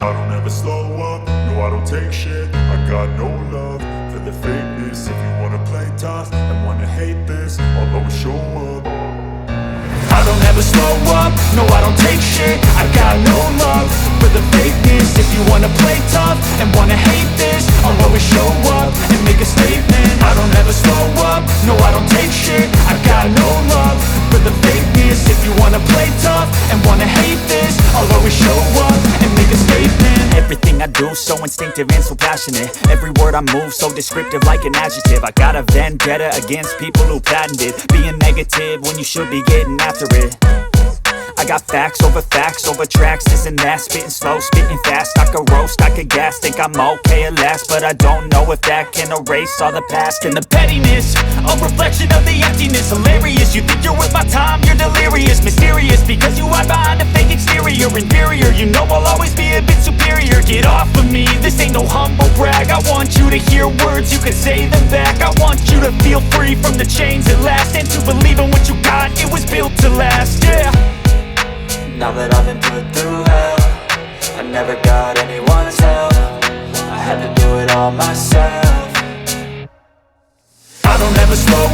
I don't ever slow up, no I don't take shit. I got no love for the fakeness. If you wanna play tough and wanna hate this, I'll always show up. I don't ever slow up, no I don't take shit. I got no love for the fakeness. If you wanna play tough and wanna hate this, I'll always show up and make a statement. I don't ever slow up, no I don't take shit. I got no love for the fakeness. If you wanna play tough and wanna hate this, I'll always show up and make a statement. Everything I do so instinctive and so passionate. Every word I move so descriptive like an adjective. I got a vendetta against people who patented being negative when you should be getting after it. I got facts over tracks, this and that. Spitting slow, spitting fast, I could roast, I could gas. Think I'm okay at last, but I don't know if that can erase all the past. And the pettiness, a reflection of the emptiness. Hilarious, you think you're worth my time, you're delirious. Mysterious, because you hide behind a fake exterior. Inferior, you know I'll always be a bit superior. Get off of me, this ain't no humble brag. I want you to hear words, you can say them back. I want you to feel free from the chains at last, and to believe in what you got, it was built to last, yeah. Now that I've been put through hell, I never got anyone's help. I had to do it all myself. I don't ever slow